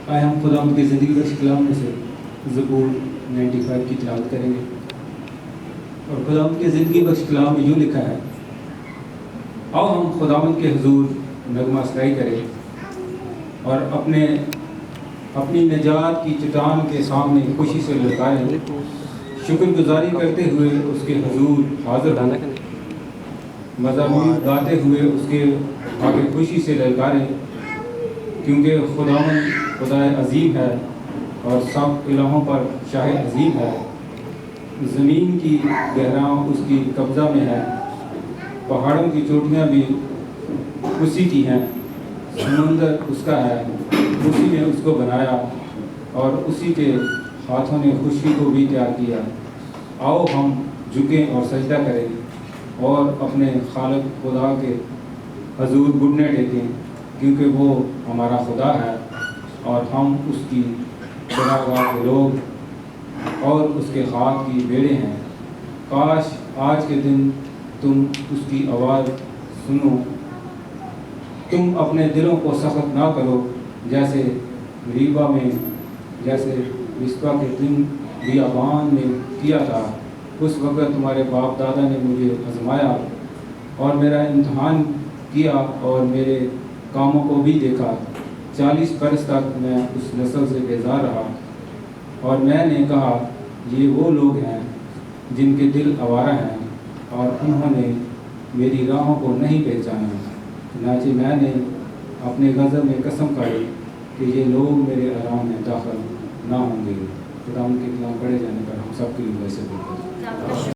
آئے ہم خداوند کی زندگی بخش کلام میں سے زبور 95 کی تلاوت کریں گے. اور خداوند کی زندگی بخش کلام میں یوں لکھا ہے: آؤ ہم خداوند کے حضور نغمہ سرائی کریں اور اپنی نجات کی چٹان کے سامنے خوشی سے للکاریں. شکر گزاری کرتے ہوئے اس کے حضور حاضر ہوں، مزامیر گاتے ہوئے اس کے آگے خوشی سے للکاریں. کیونکہ خداوند خدائے عظیم ہے اور سب الہوں پر شاہ عظیم ہے. زمین کی گہراؤں اس کی قبضہ میں ہے، پہاڑوں کی چوٹیاں بھی اسی کی ہیں. سمندر اس کا ہے، اسی نے اس کو بنایا اور اسی کے ہاتھوں نے خشکی کو بھی تیار کیا. آؤ ہم جھکیں اور سجدہ کریں اور اپنے خالق خدا کے حضور گھٹنے ٹیکیں. کیونکہ وہ ہمارا خدا ہے اور ہم اس کی چراگاہ کے لوگ اور اس کے خاک کی بیڑے ہیں. کاش آج کے دن تم اس کی آواز سنو. تم اپنے دلوں کو سخت نہ کرو جیسے ریبا میں، جیسے رسپا کے دن بیابان میں کیا تھا. اس وقت تمہارے باپ دادا نے مجھے آزمایا اور میرا امتحان کیا اور میرے کاموں کو بھی دیکھا. 40 برس تک میں اس نسل سے بیزار رہا اور میں نے کہا یہ وہ لوگ ہیں جن کے دل آوارہ ہیں اور انہوں نے میری راہوں کو نہیں پہچانا. چنانچہ میں نے اپنے غضب میں قسم کھائی کہ یہ لوگ میرے آرام میں داخل نہ ہوں گے. خدا ان کے کلام پڑھے جانے پر ہم سب کے لیے ویسے